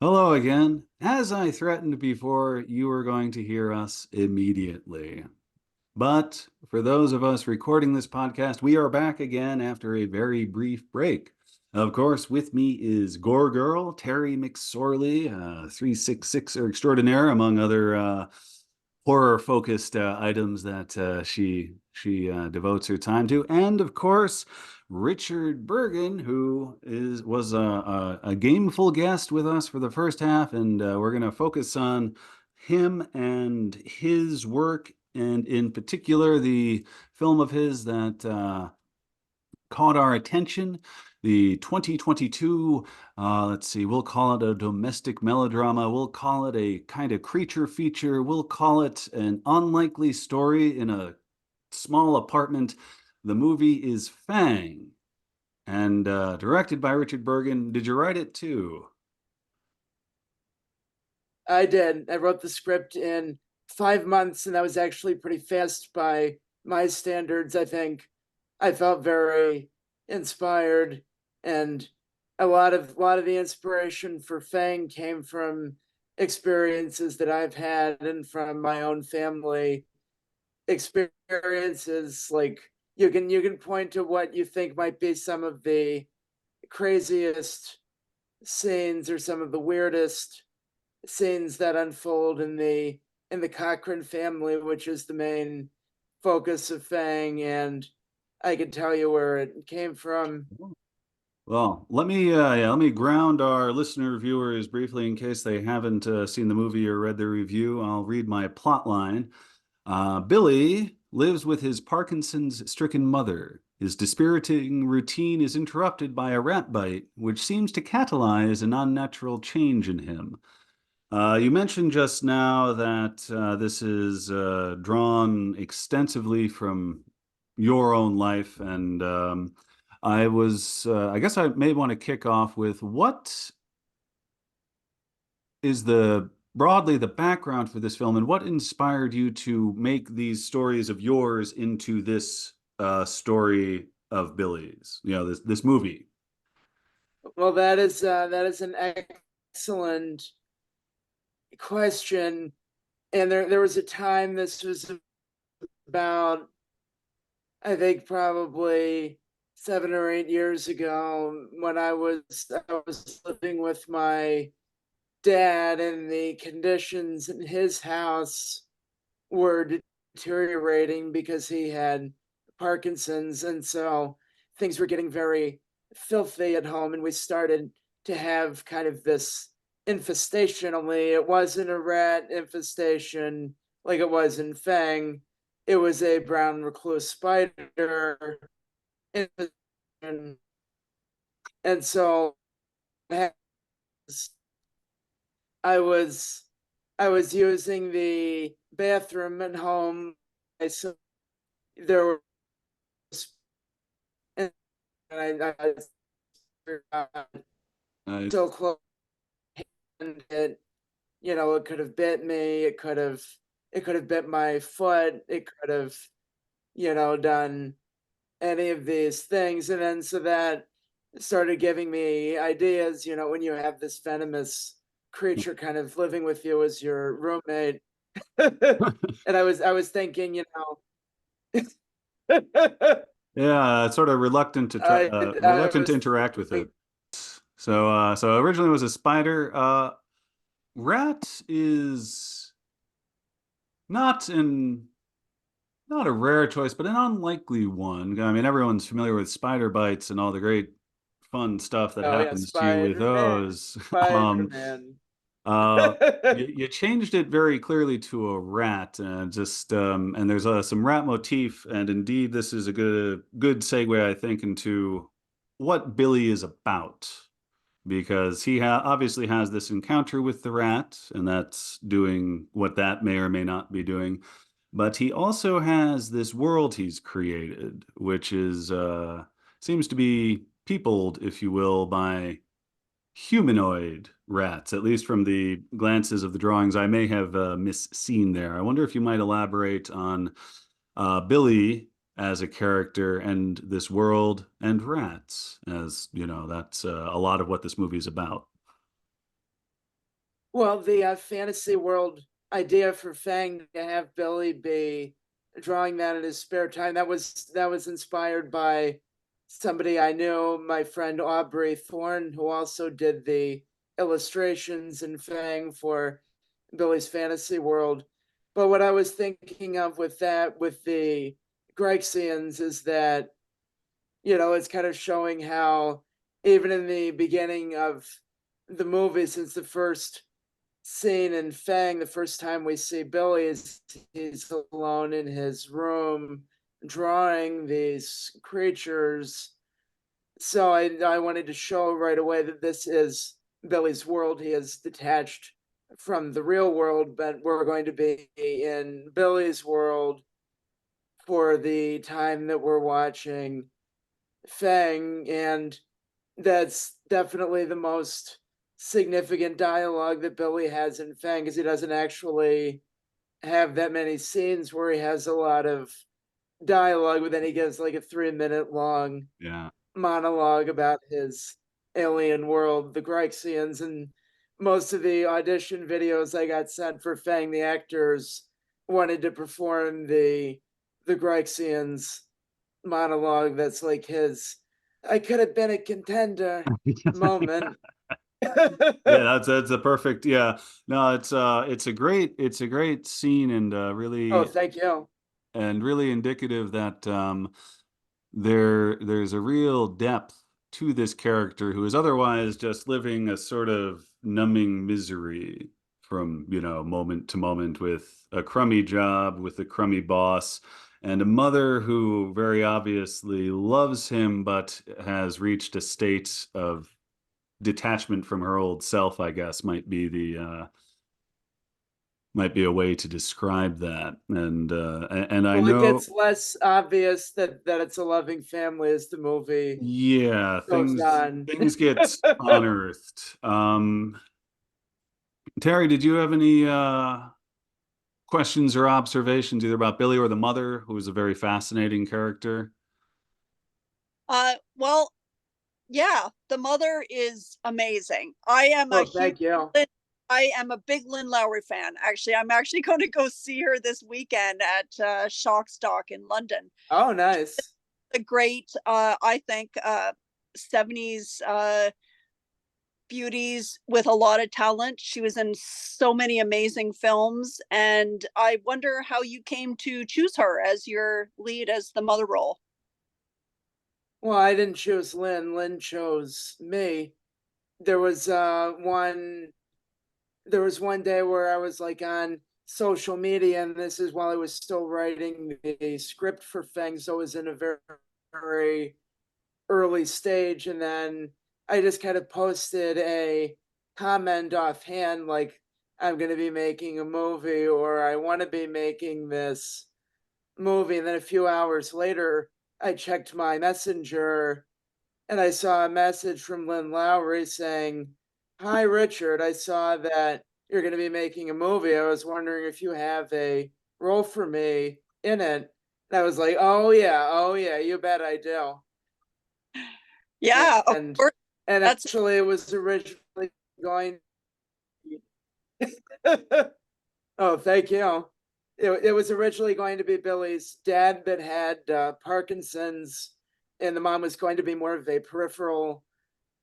Hello again. As I threatened before, you are going to hear us immediately. But for those of us recording this podcast, we are back again after a very brief break. Of course, with me is Gore Girl, Terry McSorley, 366er extraordinaire, among other horror-focused items that she devotes her time to, and of course, Richard Burgin, who was a gameful guest with us for the first half, and we're going to focus on him and his work, and in particular, the film of his that caught our attention. The 2022, let's see, we'll call it a domestic melodrama. We'll call it a kind of creature feature. We'll call it an unlikely story in a small apartment. The movie is Fang, and directed by Richard Burgin. Did you write it too? I did. I wrote the script in 5 months, and that was actually pretty fast by my standards. I think I felt very inspired, and a lot of the inspiration for Fang came from experiences that I've had and from my own family experiences. Like you can point to what you think might be some of the craziest scenes or some of the weirdest scenes that unfold in the Cochrane family, which is the main focus of Fang, and I can tell you where it came from. Well, let me ground our listener viewers briefly in case they haven't seen the movie or read the review. I'll read my plot line. Billy lives with his Parkinson's-stricken mother. His dispiriting routine is interrupted by a rat bite, which seems to catalyze an unnatural change in him. You mentioned just now that this is drawn extensively from your own life, and I guess I may want to kick off with what is broadly the background for this film, and what inspired you to make these stories of yours into this story of Billy's, this movie? Well, that is an excellent question, and there was a time, this was about, I think, probably 7 or 8 years ago, when I was living with my dad, and the conditions in his house were deteriorating because he had Parkinson's. And so things were getting very filthy at home. And we started to have kind of this infestation, only it wasn't a rat infestation like it was in Fang. It was a brown recluse spider infestation. And so I was I was using the bathroom at home. I saw there was, and I I so close, and it could have bit me. It could have bit my foot. It could have, done any of these things. And then so that started giving me ideas. When you have this venomous creature kind of living with you as your roommate, and I was thinking, yeah, sort of I reluctant to was interact with thinking, it. So originally it was a spider. Rat is not an not a rare choice, but an unlikely one. I mean, everyone's familiar with spider bites and all the great fun stuff that oh yeah, happens to you with Spider-Man, those. Spider-Man. Uh, you changed it very clearly to a rat, and there's some rat motif, and indeed, this is a good segue, I think, into what Billy is about, because he obviously has this encounter with the rat, and that's doing what that may or may not be doing. But he also has this world he's created, which is seems to be peopled, if you will, by humanoid rats, at least from the glances of the drawings I may have misseen there. I wonder if you might elaborate on Billy as a character and this world and rats, as you know, that's a lot of what this movie is about. Well, the fantasy world idea for Fang to have Billy be drawing that in his spare time, that was inspired by somebody I knew, my friend Aubrey Thorne, who also did the illustrations in Fang for Billy's fantasy world. But what I was thinking of with that, with the Greixians, is that, it's kind of showing how even in the beginning of the movie, since the first scene in Fang, the first time we see Billy is he's alone in his room drawing these creatures. So I wanted to show right away that this is Billy's world. He is detached from the real world, but we're going to be in Billy's world for the time that we're watching Fang. And that's definitely the most significant dialogue that Billy has in Fang, because he doesn't actually have that many scenes where he has a lot of dialogue, but then he gives like a 3-minute long Yeah. monologue about his alien world, the Greixians. And most of the audition videos I got sent for Fang, the actors wanted to perform the Greixians monologue. That's like his "I could have been a contender" moment. Yeah, that's a perfect. Yeah, no, it's a great scene, and Oh, really thank you. really indicative that there's a real depth to this character who is otherwise just living a sort of numbing misery from, moment to moment, with a crummy job, with a crummy boss, and a mother who very obviously loves him but has reached a state of detachment from her old self, I guess, might be a way to describe that. And I Well, it know, gets less obvious that it's a loving family as the movie yeah, goes on. things get unearthed. Terry, did you have any questions or observations either about Billy or the mother, who was a very fascinating character? Well, yeah, the mother is amazing. I am a Oh, huge thank you. I am a big Lynn Lowry fan. Actually, I'm actually going to go see her this weekend at Shockstock in London. Oh, nice. A great, I think, 70s beauties with a lot of talent. She was in so many amazing films, and I wonder how you came to choose her as your lead as the mother role. Well, I didn't choose Lynn. Lynn chose me. There was one day where I was like on social media, and this is while I was still writing the script for Fang, so it was in a very, very early stage. And then I just kind of posted a comment offhand, like, I'm going to be making a movie, or I want to be making this movie. And then a few hours later, I checked my messenger and I saw a message from Lynn Lowry saying, "Hi, Richard. I saw that you're going to be making a movie. I was wondering if you have a role for me in it." And I was like, oh yeah, you bet I do. Yeah, of And course. and That's actually, it was originally going. Oh, thank you. It was originally going to be Billy's dad that had Parkinson's, and the mom was going to be more of a peripheral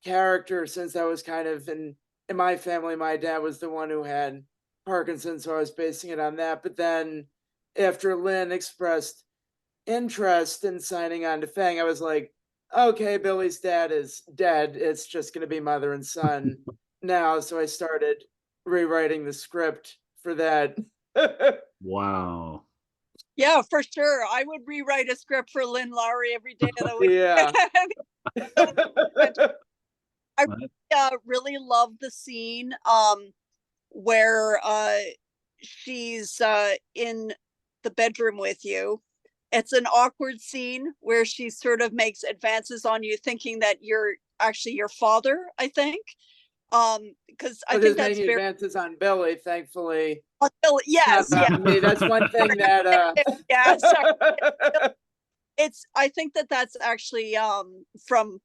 character, since I was kind of in my family, my dad was the one who had Parkinson's, so I was basing it on that. But then after Lynn expressed interest in signing on to Fang, I was like, okay, Billy's dad is dead. It's just going to be mother and son now. So I started rewriting the script for that. Wow. Yeah, for sure. I would rewrite a script for Lynn Lowry every day of the week. Yeah. I really love the scene where she's in the bedroom with you. It's an awkward scene where she sort of makes advances on you, thinking that you're actually your father, I think. Because I I was think just that's making very advances on Billy, thankfully. yes, Not yeah. on me. That's one thing that Yeah, sorry. It's I think that that's actually from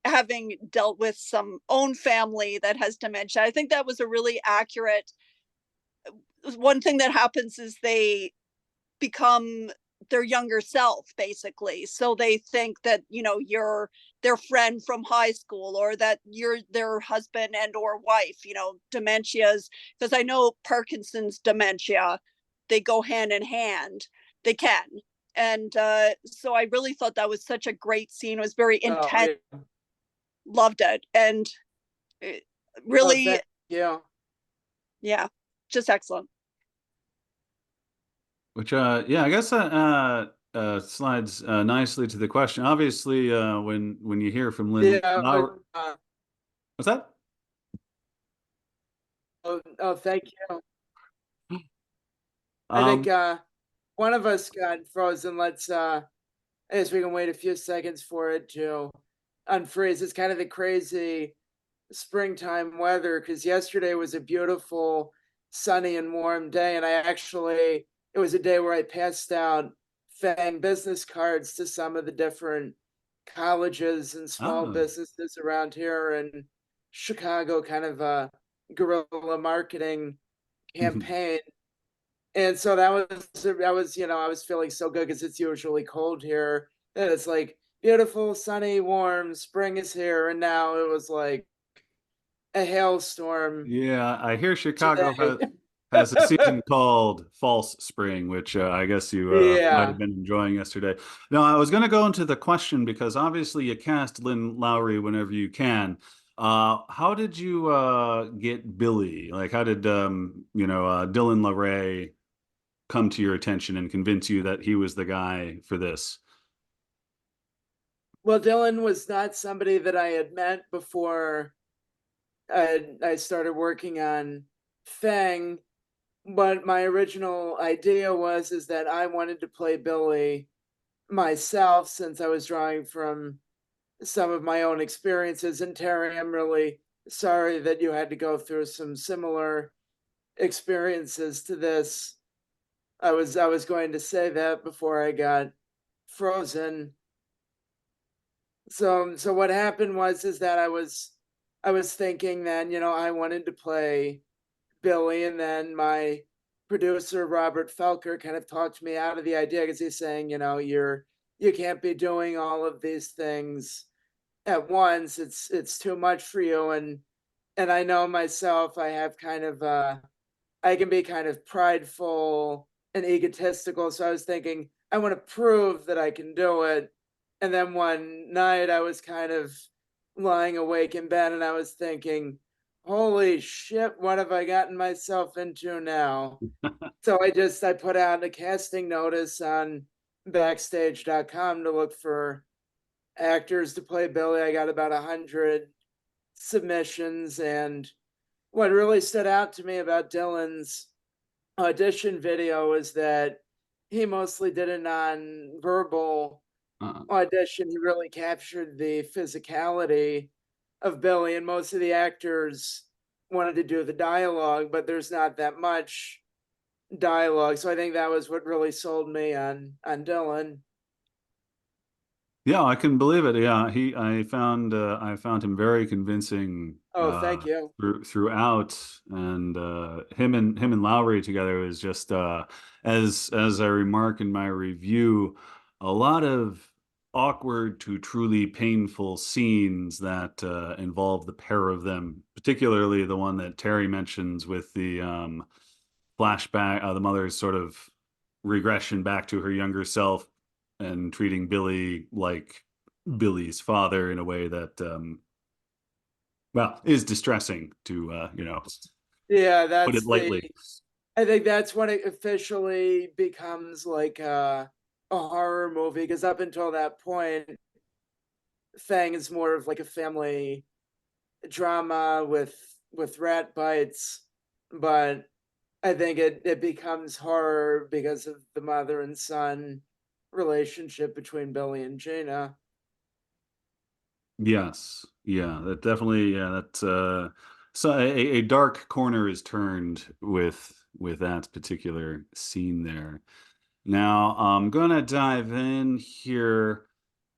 having dealt with some own family that has dementia. I think that was a really accurate. One thing that happens is they become their younger self, basically. So they think that, you're their friend from high school, or that you're their husband and or wife. Dementias, because I know Parkinson's dementia, they go hand in hand. They can. And so I really thought that was such a great scene. It was very Oh, intense. yeah. Loved it. And Oh, really, thank you. yeah, just excellent. Which, yeah, I guess slides nicely to the question. Obviously, when you hear from Lynn Yeah, Lowry, what's that? thank you. I think Um, one of us got frozen. I guess we can wait a few seconds for it to unfreeze. It's kind of the crazy springtime weather, because yesterday was a beautiful sunny and warm day, and it was a day where I passed out Fang business cards to some of the different colleges and small oh, businesses around here in Chicago, kind of a guerrilla marketing campaign. And so I was feeling so good, because it's usually cold here. And it's like beautiful, sunny, warm, spring is here. And now it was like a hailstorm yeah, I hear Chicago today. has a season called False Spring, which I guess you might have Yeah. been enjoying yesterday. Now, I was going to go into the question because obviously you cast Lynn Lowry whenever you can. How did you get Billy? Like, how did Dylan LaRay come to your attention and convince you that he was the guy for this? Well, Dylan was not somebody that I had met before I started working on Fang. But my original idea is that I wanted to play Billy myself, since I was drawing from some of my own experiences. And Terry, I'm really sorry that you had to go through some similar experiences to this. I was going to say that before I got frozen. So what happened is that I was thinking then, I wanted to play Billy, and then my producer Robert Felker kind of talked me out of the idea, because he's saying, you can't be doing all of these things at once. It's too much for you. And I know myself, I can be kind of prideful and egotistical. So I was thinking, I want to prove that I can do it. And then one night I was kind of lying awake in bed, and I was thinking, holy shit, what have I gotten myself into now? So I put out a casting notice on backstage.com to look for actors to play Billy. I got about 100 submissions. And what really stood out to me about Dylan's audition video is that he mostly did a non-verbal Uh, audition. He really captured the physicality of Billy, and most of the actors wanted to do the dialogue, but there's not that much dialogue. So I think that was what really sold me on Dylan. Yeah, I can believe it. Yeah, I found him very convincing Oh, thank you. throughout, and him and Lowry together is just as I remark in my review, a lot of awkward to truly painful scenes that involve the pair of them, particularly the one that Terry mentions with the flashback, the mother's sort of regression back to her younger self and treating Billy like Billy's father in a way that, well, is distressing to, Yeah, put it lightly. I think that's when it officially becomes like a horror movie, because up until that point, Fang is more of like a family drama with rat bites. But I think it becomes horror because of the mother and son relationship between Billy and Gina. Yes. Yeah, that definitely, yeah, that's, so a dark corner is turned with that particular scene there. Now, I'm gonna dive in here.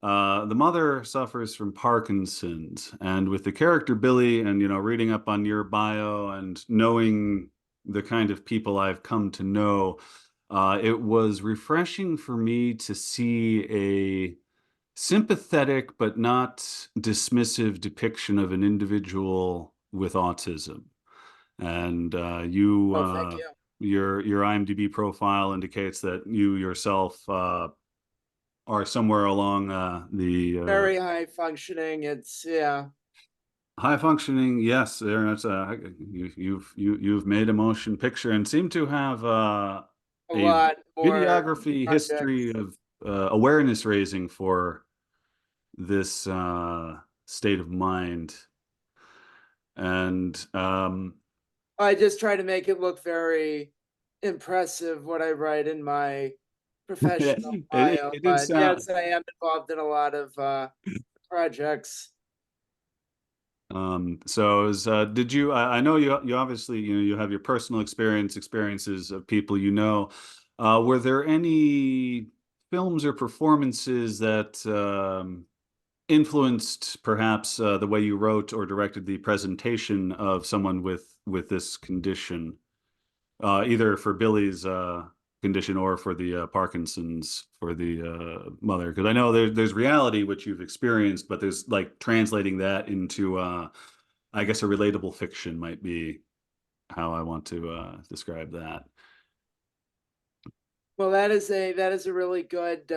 The mother suffers from Parkinson's, and with the character Billy, and reading up on your bio and knowing the kind of people I've come to know, it was refreshing for me to see a sympathetic but not dismissive depiction of an individual with autism. And Oh, thank you. your IMDb profile indicates that you yourself are somewhere along the Very high functioning. It's yeah, high functioning. Yes, that's you've made a motion picture and seem to have a a lot more videography history projects. of awareness raising for this state of mind. And I just try to make it look very impressive what I write in my professional bio. it did But sound. yes, I am involved in a lot of projects. So did you, I know you obviously, you have your personal experiences of people were there any films or performances that influenced perhaps the way you wrote or directed the presentation of someone with this condition, either for Billy's condition or for the Parkinson's for the mother? Because I know there's reality which you've experienced, but there's like translating that into I guess a relatable fiction might be how I want to describe that. Well, that is a really good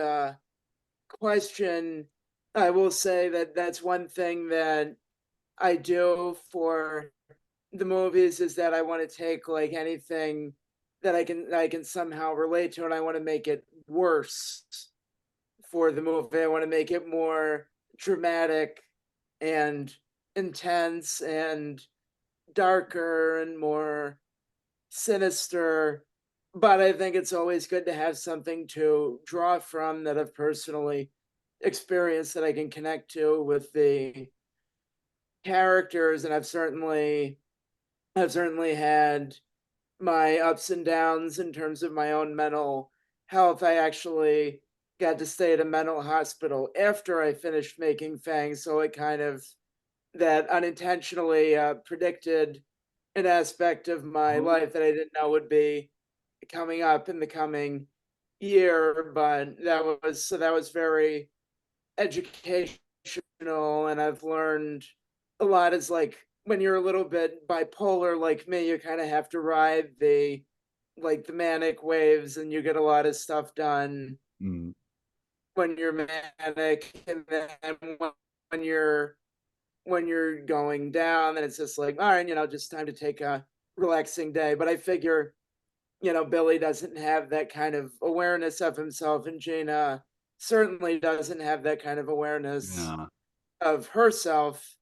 question. I will say that that's one thing that I do for the movies is that I want to take like anything that I can somehow relate to, and I want to make it worse for the movie. I want to make it more dramatic and intense and darker and more sinister. But I think it's always good to have something to draw from that I've personally experienced that I can connect to with the characters. And I've certainly had my ups and downs in terms of my own mental health. I actually got to stay at a mental hospital after I finished making Fang, so it kind of that unintentionally predicted an aspect of my Oh, life that I didn't know would be coming up in the coming year. But that was very educational, and I've learned a lot. Is like when you're a little bit bipolar like me, you kind of have to ride the manic waves, and you get a lot of stuff done mm, when you're manic, and then when you're when you're going down, then it's just like, all right, just time to take a relaxing day. But I figure, Billy doesn't have that kind of awareness of himself, and Gina certainly doesn't have that kind of awareness yeah. of herself.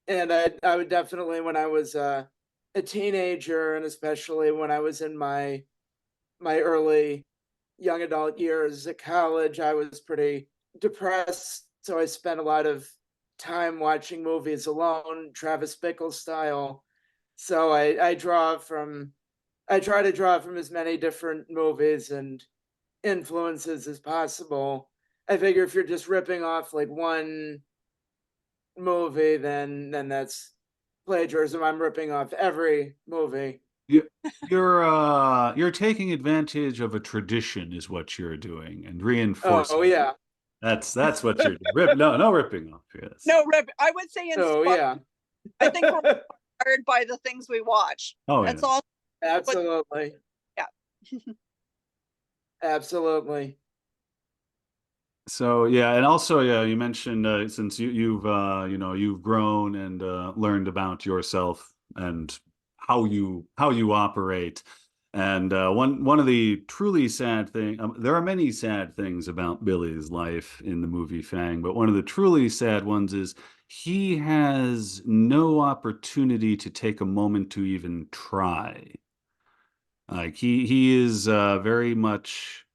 And I would definitely, when I was a teenager, and especially when I was in my early young adult years at college, I was pretty depressed. So I spent a lot of time watching movies alone, Travis Bickle style. So I try to draw from as many different movies and influences as possible. I figure if you're just ripping off like one movie, then that's plagiarism. I'm ripping off every movie. You, you're taking advantage of a tradition is what you're doing and Oh reinforcing. yeah. That's what you're doing. No ripping off. Yes. No, I would say Oh inspired. yeah. I think we're inspired by the things we watch. Oh yeah. That's all. But Absolutely. yeah. Absolutely. So yeah, and also yeah, you mentioned since you've grown and learned about yourself and how you operate, and one of the truly sad thing, there are many sad things about Billy's life in the movie Fang, but one of the truly sad ones is he has no opportunity to take a moment to even try. Like he is very much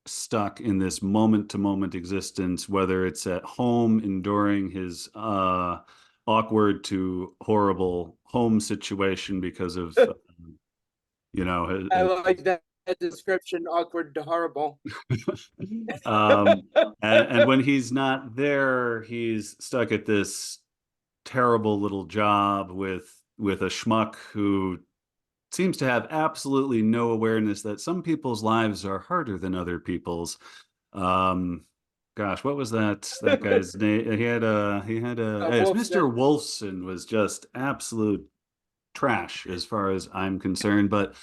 stuck in this moment to moment existence, whether it's at home enduring his awkward to horrible home situation because of I like that. description, awkward to horrible. And when he's not there, he's stuck at this terrible little job with a schmuck who seems to have absolutely no awareness that some people's lives are harder than other people's. Um, Gosh, what was that guy's name? He had a it's Mr. Wolfson. Wolfson was just absolute trash as far as I'm concerned, but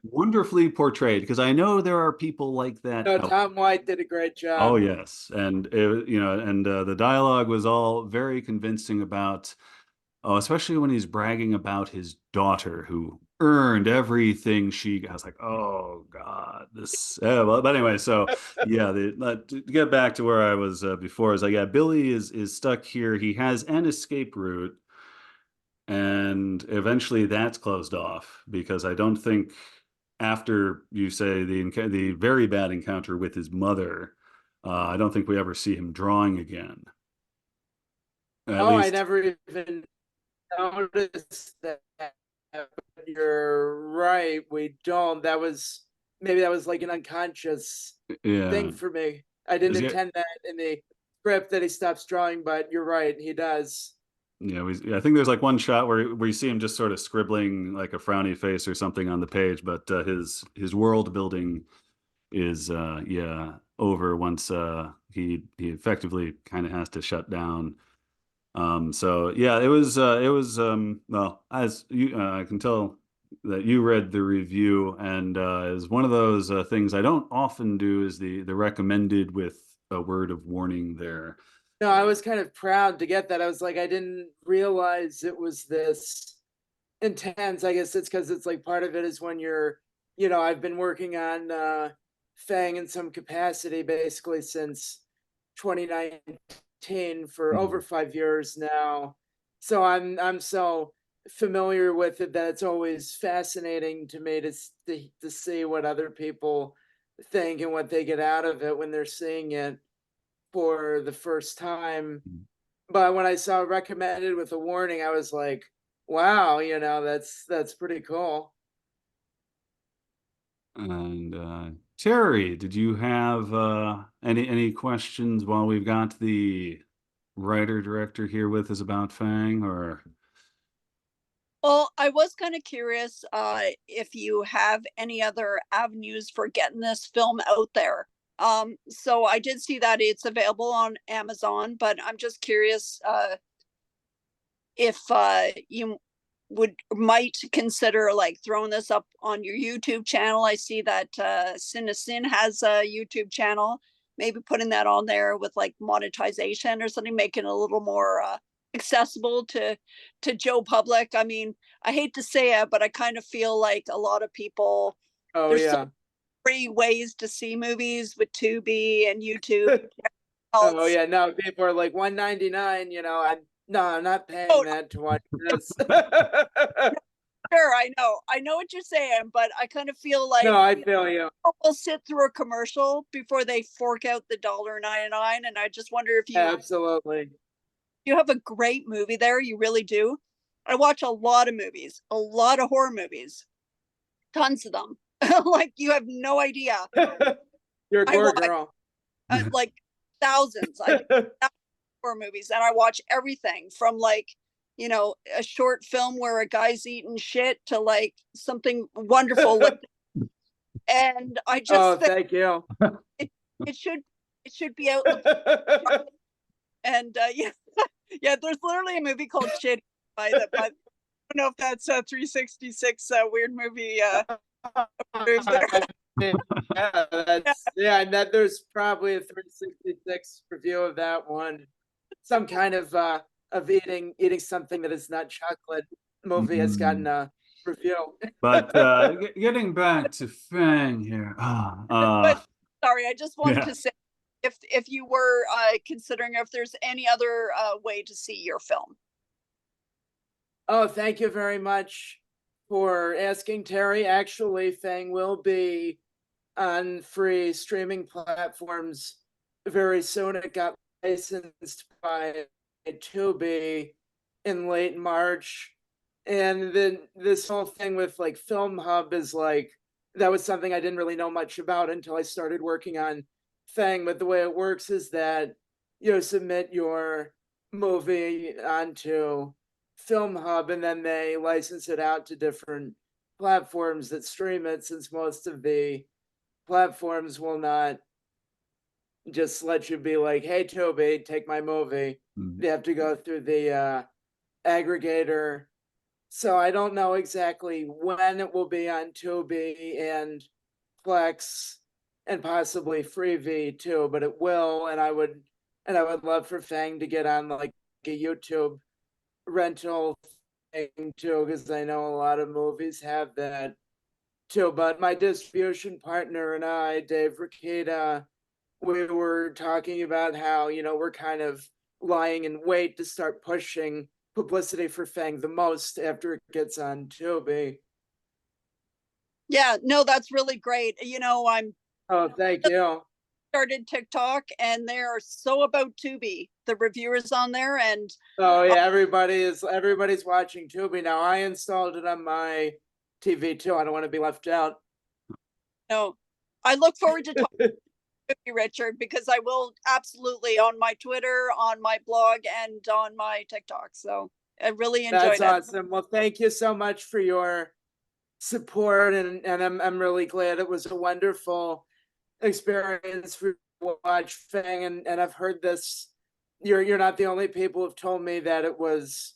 wonderfully portrayed because I know there are people like that No, out. Tom White did a great Oh job. yes, and the dialogue was all very convincing about, oh, especially when he's bragging about his daughter who earned everything she got. I was like, oh God, this. Well, but anyway, so yeah, to get back to where I was before, is like, yeah, Billy is stuck here. He has an escape route, and eventually that's closed off because I don't think after you say the very bad encounter with his mother, I don't think we ever see him drawing again. At Oh, I least, never even noticed that. But you're right. We don't. Maybe that was like an unconscious yeah. thing for me. I didn't Is he, intend that in the script that he stops drawing, but you're right. He does. Yeah, I think there's like one shot where you see him just sort of scribbling like a frowny face or something on the page, but his world building is yeah over once he effectively kind of has to shut down. So yeah, it was well, as you I can tell that you read the review, and is one of those things I don't often do, is the recommended with a word of warning there. No, I was kind of proud to get that. I was like, I didn't realize it was this intense. I guess it's because it's like part of it is when I've been working on Fang in some capacity basically since 2019 for over Mhm. 5 years now. So I'm so familiar with it that it's always fascinating to me to see what other people think and what they get out of it when they're seeing it for the first time. But when I saw recommended with a warning, I was like, wow, that's pretty cool. And Terry, did you have any questions while we've got the writer director here with us about Fang, or Well, I was kind of curious if you have any other avenues for getting this film out there. So I did see that it's available on Amazon, but I'm just curious if you might consider like throwing this up on your YouTube channel. I see that Sin has a YouTube channel. Maybe putting that on there with like monetization or something, making it a little more accessible to Joe Public. I mean, I hate to say it, but I kind of feel like a lot of people, Oh there's so yeah. many ways to see movies with Tubi and YouTube Oh else. yeah. No, people are like 199, I'm not paying Oh, that to watch this. sure, I know what you're saying, but I kind of feel No, like I feel you. will sit through a commercial before they fork out the $1.99. And I just wonder if Absolutely. you have a great movie there. You really do. I watch a lot of movies, a lot of horror movies, tons of them. Like you have no idea. You're a I gore watch girl. like thousands. I think horror movies, and I watch everything from like a short film where a guy's eating shit to like something wonderful. Like, and I just Oh, think thank you. it, it should be out in the and yeah, yeah. There's literally a movie called Shitty by I don't know if that's a 366 weird movie move there. Yeah, Yeah, and that there's probably a 366 review of that one. Some kind of eating something that is not chocolate movie has gotten mm, a review. but getting back to Fang here. but sorry, I just wanted Yeah. to say if you were considering if there's any other way to see your film. Oh, thank you very much for asking, Terry. Actually, Fang will be on free streaming platforms very soon. It got licensed by Tubi in late March. And then this whole thing with like Film Hub is like that was something I didn't really know much about until I started working on Fang. But the way it works is that you submit your movie onto Film Hub, and then they license it out to different platforms that stream it, since most of the platforms will not just let you be like, hey, Toby, take my movie. Mm. They have to go through the aggregator. So I don't know exactly when it will be on Tubi and Plex and possibly Freevee too, but it will. And I would love for Fang to get on like a YouTube rental thing too, because I know a lot of movies have that too. But my distribution partner and I, Dave Rikita, we were talking about how, we're kind of lying in wait to start pushing publicity for Fang the most after it gets on Tubi. Yeah, no, that's really great. I'm Oh, thank you. started TikTok and they're so about Tubi, the reviewers on there. And Oh yeah, everybody's watching Tubi now. I installed it on my TV too. I don't want to be left out. no, I look forward to talking to you, Richard, because I will absolutely on my Twitter, on my blog, and on my TikTok. So I really enjoyed That's it. awesome. Well, thank you so much for your support, and I'm really glad. It was a wonderful experience for watch Fang, and I've heard this. You're not the only people who've told me that it was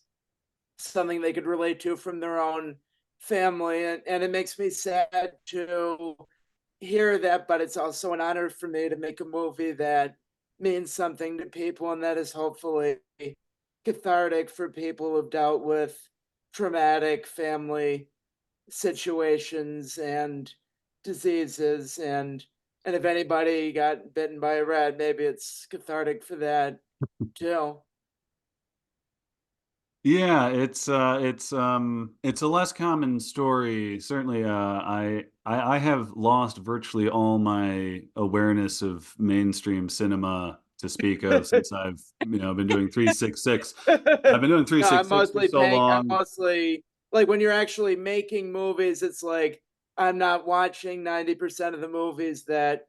something they could relate to from their own family, and it makes me sad to hear that, but it's also an honor for me to make a movie that means something to people, and that is hopefully cathartic for people who've dealt with traumatic family situations and diseases. And if anybody got bitten by a rat, maybe it's cathartic for that too. Yeah, it's a less common story. Certainly, I have lost virtually all my awareness of mainstream cinema to speak of since I've been doing 366. I've been doing No, I'm 366 for mostly so paying. I'm long. mostly like, when you're actually making movies, it's like I'm not watching 90% of the movies that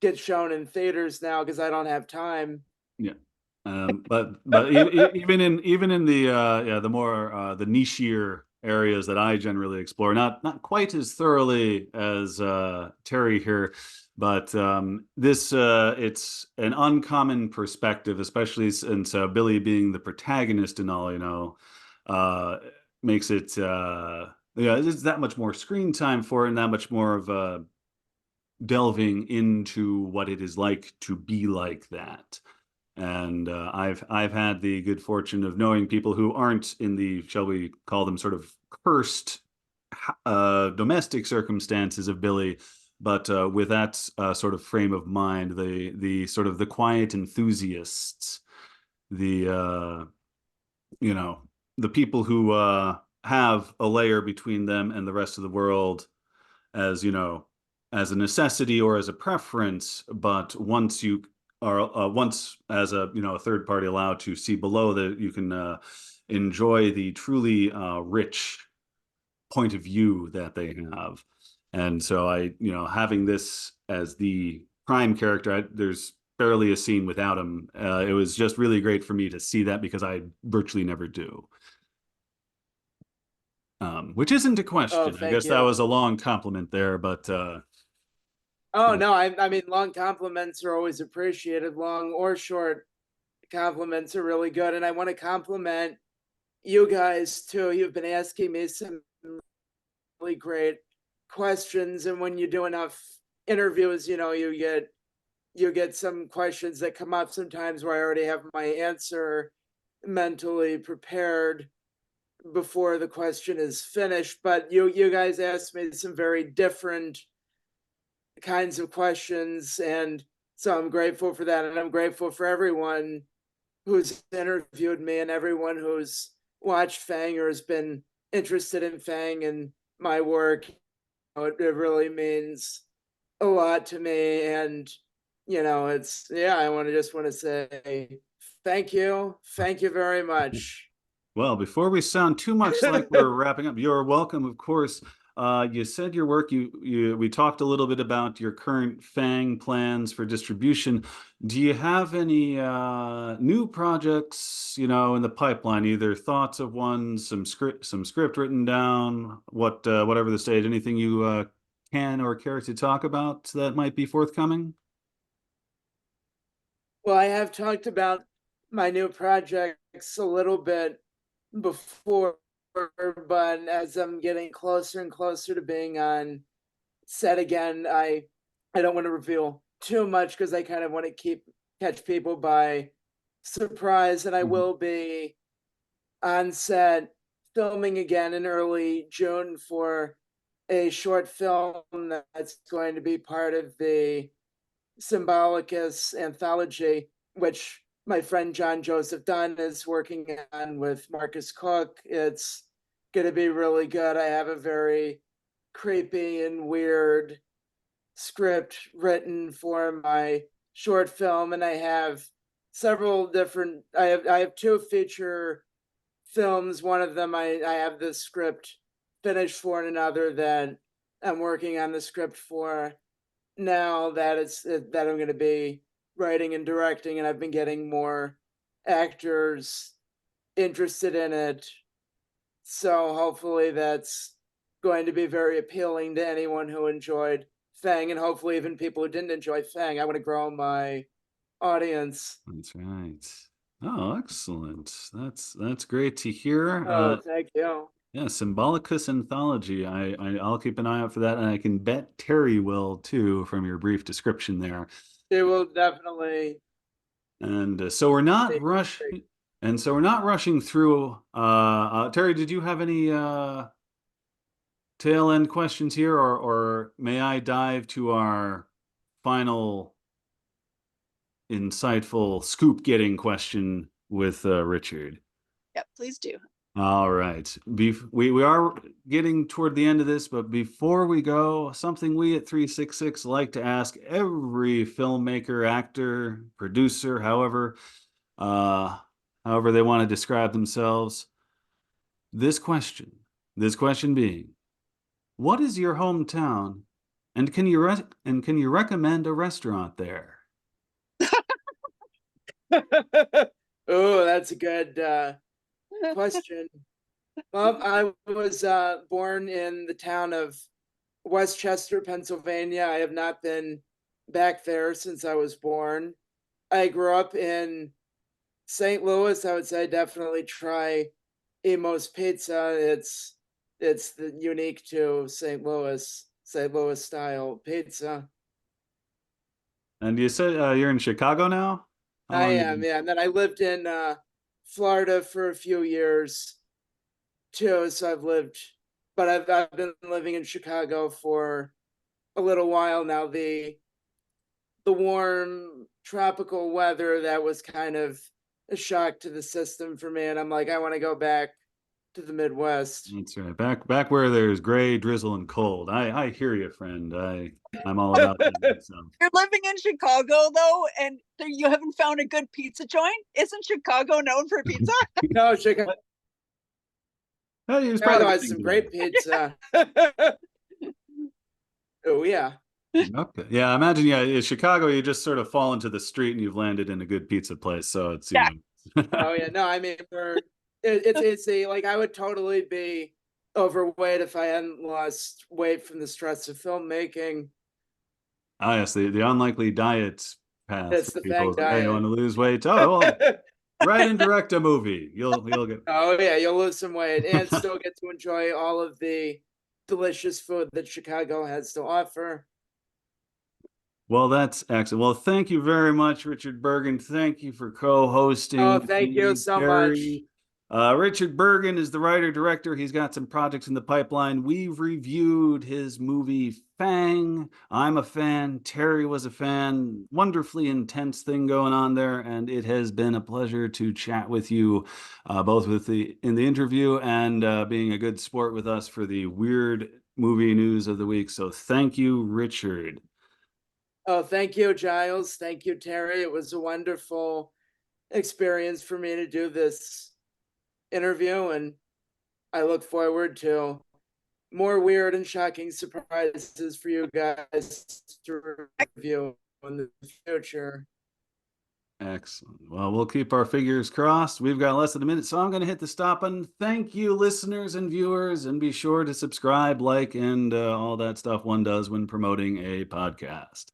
get shown in theaters now because I don't have time. Yeah. But even in the yeah, the more the nichier areas that I generally explore, not quite as thoroughly as Terry here, but this it's an uncommon perspective, especially since Billy being the protagonist and all, uh, makes it yeah, it's that much more screen time for it and that much more of delving into what it is like to be like that. And I've had the good fortune of knowing people who aren't in the, shall we call them, sort of cursed domestic circumstances of Billy, but with that sort of frame of mind, the sort of the quiet enthusiasts, the you know the people who have a layer between them and the rest of the world, as as a necessity or as a preference, but once you are once as a a third party allowed to see below that, you can enjoy the truly rich point of view that they have. And so having this as the prime character, there's barely a scene without him. It was just really great for me to see that because I virtually never do. Which isn't a Oh, question. I thank guess that you. was a long compliment there, but Oh no, I mean, long compliments are always appreciated. Long or short compliments are really good, and I want to compliment you guys too. You've been asking me some really great questions, and when you do enough interviews, you get some questions that come up sometimes where I already have my answer mentally prepared before the question is finished. But you guys asked me some very different kinds of questions, and so I'm grateful for that, and I'm grateful for everyone who's interviewed me and everyone who's watched Fang or has been interested in Fang and my work. It really means a lot to me, and it's, yeah, I want to say thank you very much. well, before we sound too much like we're wrapping up, you're welcome, of course, You said your work, we talked a little bit about your current Fang plans for distribution. Do you have any new projects, in the pipeline? Either thoughts of one, some script written down, whatever the stage, anything you can or care to talk about that might be forthcoming? Well, I have talked about my new projects a little bit before, but as I'm getting closer and closer to being on set again, I don't want to reveal too much because I kind of want to catch people by surprise, and I Mhm. will be on set filming again in early June for a short film that's going to be part of the Symbolicus anthology, which my friend John Joseph Dunn is working on with Marcus Cook. It's going to be really good. I have a very creepy and weird script written for my short film, and I have several different. I have two feature films. One of them I have the script finished for, and another that I'm working on the script for now that I'm going to be writing and directing, and I've been getting more actors interested in it. So hopefully that's going to be very appealing to anyone who enjoyed Fang, and hopefully even people who didn't enjoy Fang. I want to grow my audience. That's right. Oh, excellent. That's great to hear. Oh, thank you. Yeah, Symbolicus Anthology. I'll keep an eye out for that, and I can bet Terry will too, from your brief description there. It will definitely And so we're not be rush, great. and so we're not rushing through. Terry, did you have any tail end questions here, or may I dive to our final insightful scoop getting question with Richard? Yep, please do. All right. We are getting toward the end of this, but before we go, something we at 366 like to ask every filmmaker, actor, producer, uh, however they want to describe themselves. This question, this question being, what is your hometown, and can you recommend a restaurant there? Oh, that's a good question. Well, I was born in the town of Westchester, Pennsylvania. I have not been back there since I was born. I grew up in St. Louis. I would say definitely try Emo's Pizza. It's unique to St. Louis style pizza. And you said you're in Chicago now? How I long have am, you? yeah. And then I lived in Florida for a few years too. So I've been living in Chicago for a little while now. The warm tropical weather, that was kind of a shock to the system for me, and I'm like, I want to go back to the Midwest. That's right. Back where there's gray, drizzle, and cold. I hear you, friend. I'm all about that myself. You're living in Chicago though, and you haven't found a good pizza joint? Isn't Chicago known for pizza? No, Chicago Hey, he was probably has kidding some there. great pizza. Oh yeah. Okay. Yeah, I imagine, yeah, Chicago, you just sort of fall into the street and you've landed in a good pizza place. So it's, Yeah. Oh yeah. No, I mean, it's a, like, I would totally be overweight if I hadn't lost weight from the stress of filmmaking. Ah, yes, the unlikely diet path It's for the people Fang is like, hey, you want diet. to lose weight? Oh, well, write and direct a movie. You'll get. Oh yeah, you'll lose some weight and still get to enjoy all of the delicious food that Chicago has to offer. Well, that's excellent. Well, thank you very much, Richard Burgin. Thank you for co-hosting Oh, with thank you me, so much. Terry. Richard Burgin is the writer-director. He's got some projects in the pipeline. We've reviewed his movie Fang. I'm a fan. Terry was a fan. Wonderfully intense thing going on there, and it has been a pleasure to chat with you, both in the interview and being a good sport with us for the weird movie news of the week. So thank you, Richard. Oh, thank you, Giles. Thank you, Terry. It was a wonderful experience for me to do this interview, and I look forward to more weird and shocking surprises for you guys to review in the future. Excellent. Well, we'll keep our fingers crossed. We've got less than a minute, so I'm going to hit the stop button. Thank you, listeners and viewers, and be sure to subscribe, like, and all that stuff one does when promoting a podcast.